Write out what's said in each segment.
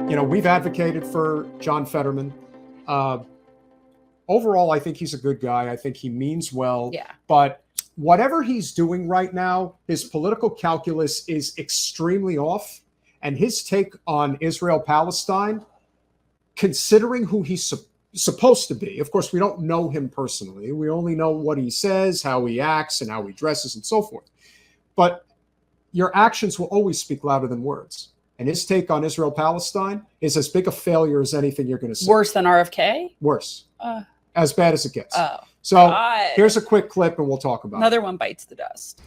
We've advocated for John Fetterman. Overall, I think he's a good guy. I think he means well. Yeah. But whatever he's doing right now, his political calculus is extremely off. And his take on Israel-Palestine, considering who he's supposed to be, of course, we don't know him personally. We only know what he says, how he acts, and how he dresses, and so forth. But your actions will always speak louder than words. And his take on Israel-Palestine is as big a failure as anything you're going to say. Worse than RFK? Worse. As bad as it gets. Oh, so God. Here's a quick clip and we'll talk about Another one bites the dust.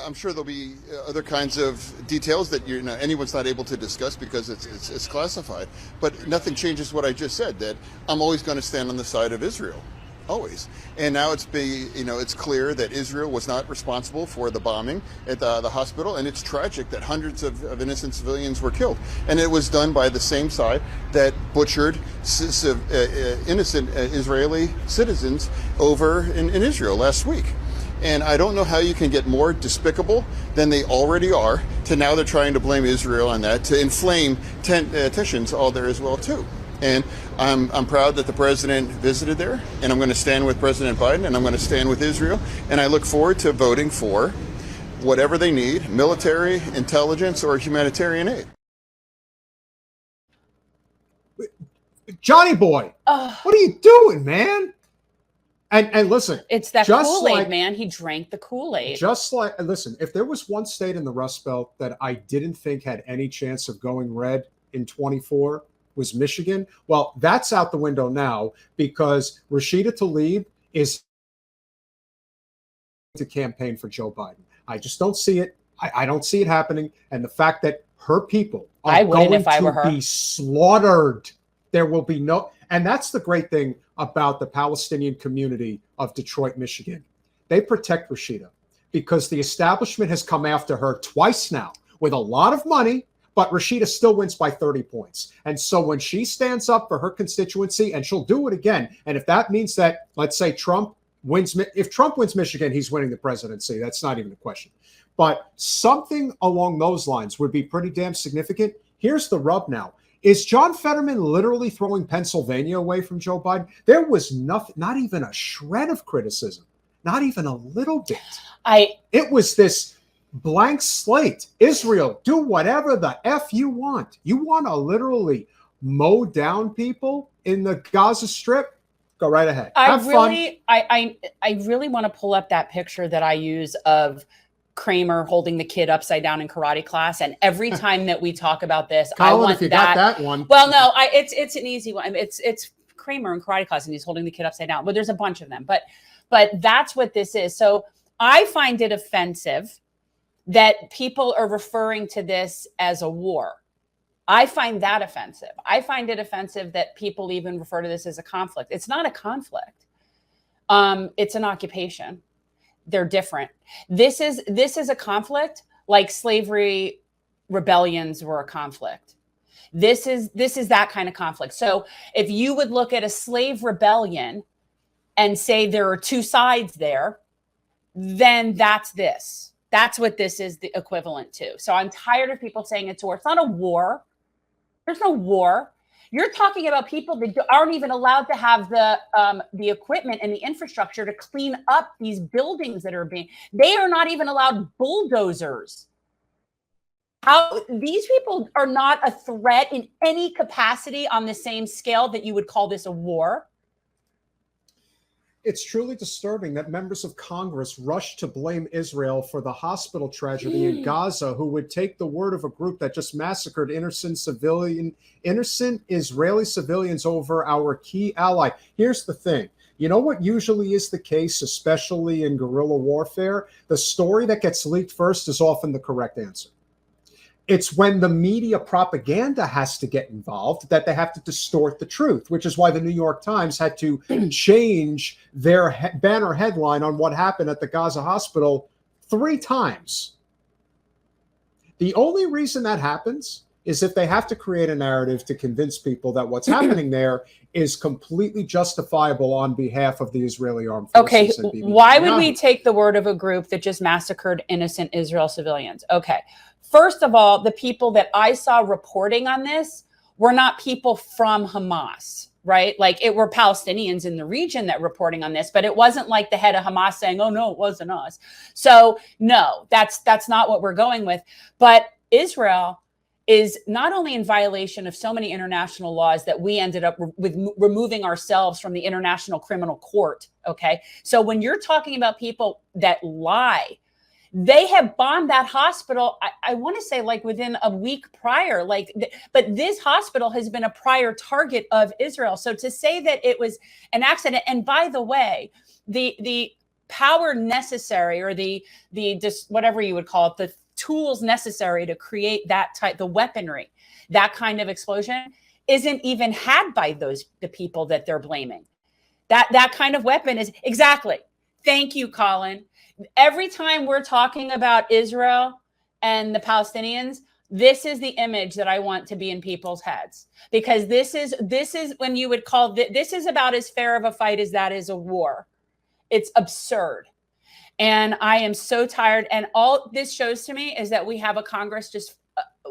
I'm sure there'll be other kinds of details that anyone's not able to discuss because it's classified. But nothing changes what I just said, that I'm always going to stand on the side of Israel. Always. And now it's clear that Israel was not responsible for the bombing at the hospital, and it's tragic that hundreds of innocent civilians were killed. And it was done by the same side that butchered innocent Israeli citizens over in Israel last week. And I don't know how you can get more despicable than they already are, to now they're trying to blame Israel on that, to inflame tensions all there as well, too. And I'm proud that the president visited there, and I'm going to stand with President Biden, and I'm going to stand with Israel, and I look forward to voting for whatever they need, military, intelligence, or humanitarian aid. Johnny boy, what are you doing, man? And listen, it's that Kool-Aid, man. He drank the Kool-Aid. Listen, if there was one state in the Rust Belt that I didn't think had any chance of going red in 24, was Michigan. Well, that's out the window now because Rashida Tlaib is to campaign for Joe Biden. I just don't see it. I don't see it happening. And the fact that her people are going to be slaughtered, there will be no. And that's the great thing about the Palestinian community of Detroit, Michigan. They protect Rashida because the establishment has come after her twice now with a lot of money. But Rashida still wins by 30 points. And so when she stands up for her constituency, and she'll do it again, and if that means that, let's say Trump wins, if Trump wins Michigan, he's winning the presidency. That's not even a question. But something along those lines would be pretty damn significant. Here's the rub now. Is John Fetterman literally throwing Pennsylvania away from Joe Biden? There was nothing, not even a shred of criticism, not even a little bit. It was this blank slate. Israel, do whatever the F you want. You want to literally mow down people in the Gaza Strip? Go right ahead. I really want to pull up that picture that I use of Kramer holding the kid upside down in karate class. And every time that we talk about this, Colin, I want if you got that one. Well, no, it's an easy one. It's Kramer in karate class and he's holding the kid upside down. But there's a bunch of them. But that's what this is. So I find it offensive that people are referring to this as a war. I find that offensive. I find it offensive that people even refer to this as a conflict. It's not a conflict. It's an occupation. They're different. This is a conflict like slavery rebellions were a conflict. This is that kind of conflict. So if you would look at a slave rebellion and say there are two sides there, then that's this. That's what this is the equivalent to. So I'm tired of people saying it's a war. It's not a war. There's no war. You're talking about people that aren't even allowed to have the equipment and the infrastructure to clean up these buildings that are they are not even allowed bulldozers. These people are not a threat in any capacity on the same scale that you would call this a war. It's truly disturbing that members of Congress rushed to blame Israel for the hospital tragedy in Gaza, who would take the word of a group that just massacred innocent Israeli civilians over our key ally. Here's the thing. You know what usually is the case, especially in guerrilla warfare? The story that gets leaked first is often the correct answer. It's when the media propaganda has to get involved that they have to distort the truth, which is why the New York Times had to change their banner headline on what happened at the Gaza hospital 3 times. The only reason that happens is if they have to create a narrative to convince people that what's happening there is completely justifiable on behalf of the Israeli armed forces. Okay, why would we take the word of a group that just massacred innocent Israel civilians? Okay. First of all, the people that I saw reporting on this were not people from Hamas, right? Like it were Palestinians in the region that reporting on this, but it wasn't like the head of Hamas saying, oh no, it wasn't us. So no, that's not what we're going with. But Israel is not only in violation of so many international laws that we ended up with removing ourselves from the International Criminal Court. Okay. So when you're talking about people that lie, they have bombed that hospital, I want to say like within a week prior, but this hospital has been a prior target of Israel. So to say that it was an accident, and by the way, the power necessary, or the whatever you would call it, the tools necessary to create that type, the weaponry, that kind of explosion isn't even had by the people that they're blaming. That kind of weapon is exactly. Thank you, Colin. Every time we're talking about Israel and the Palestinians, this is the image that I want to be in people's heads, because this is when you would call this is about as fair of a fight as that is a war. It's absurd. And I am so tired. And all this shows to me is that we have a Congress, just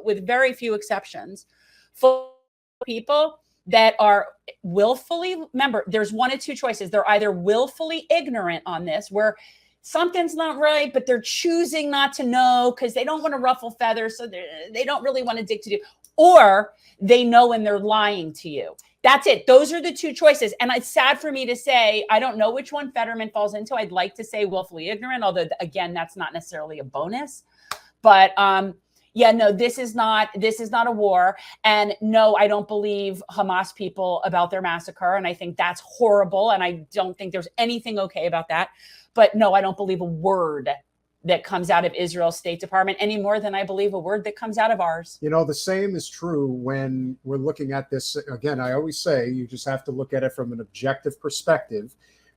with very few exceptions, full of people that are willfully, remember, there's one of two choices. They're either willfully ignorant on this, where something's not right, but they're choosing not to know because they don't want to ruffle feathers, so they don't really want to dig too deep, or they know and they're lying to you. That's it. Those are the two choices. And it's sad for me to say, I don't know which one Fetterman falls into. I'd like to say willfully ignorant, although again, that's not necessarily a bonus. But yeah, no, this is not a war. And no, I don't believe Hamas people about their massacre. And I think that's horrible. And I don't think there's anything okay about that. But no, I don't believe a word that comes out of Israel's State Department any more than I believe a word that comes out of ours. You know, the same is true when we're looking at this. Again, I always say you just have to look at it from an objective perspective.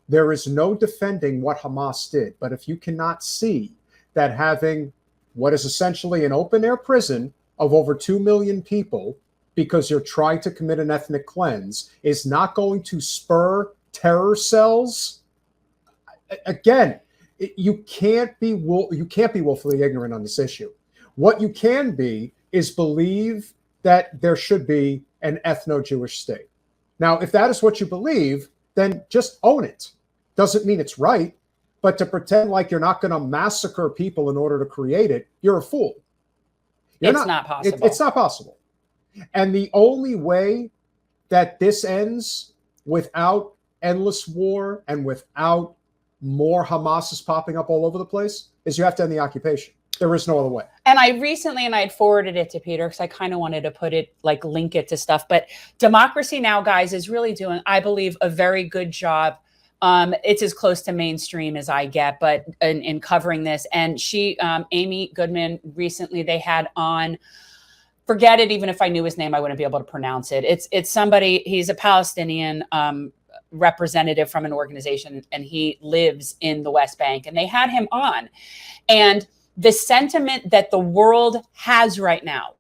There is no defending what Hamas did. But if you cannot see that having what is essentially an open-air prison of over 2 million people, because you're trying to commit an ethnic cleanse, is not going to spur terror cells, again, you can't be willfully ignorant on this issue. What you can be is believe that there should be an ethno-Jewish state. Now, if that is what you believe, then just own it. Doesn't mean it's right, but to pretend like you're not going to massacre people in order to create it, you're a fool. It's not possible. It's not possible. And the only way that this ends without endless war and without more Hamases popping up all over the place is you have to end the occupation. There is no other way. And I recently, and I had forwarded it to Peter because I kind of wanted to put it, like link it to stuff. But Democracy Now! Guys is really doing, I believe, a very good job. It's as close to mainstream as I get, but in covering this. And she, Amy Goodman, recently they had on, forget it, even if I knew his name, I wouldn't be able to pronounce it. It's somebody, he's a Palestinian representative from an organization, and he lives in the West Bank, and they had him on. And the sentiment that the world has right now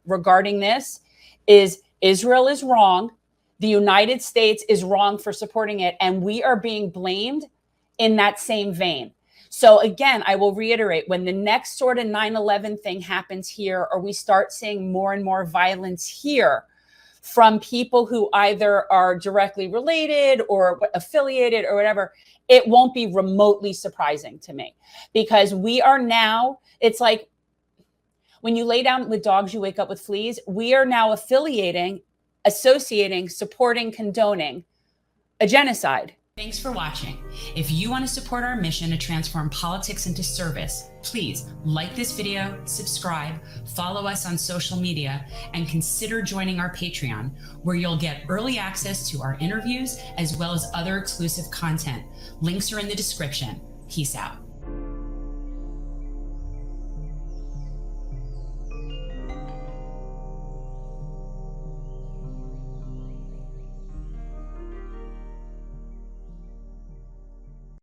regarding this is Israel is wrong, the United States is wrong for supporting it, and we are being blamed in that same vein. So again, I will reiterate, when the next sort of 9/11 thing happens here, or we start seeing more and more violence here from people who either are directly related or affiliated or whatever, it won't be remotely surprising to me, because we are now, it's like when you lay down with dogs, you wake up with fleas. We are now associating, supporting, condoning a genocide. Thanks for watching. If you want to support our mission to transform politics into service, please like this video, subscribe, follow us on social media, and consider joining our Patreon, where you'll get early access to our interviews as well as other exclusive content. Links are in the description. Peace out.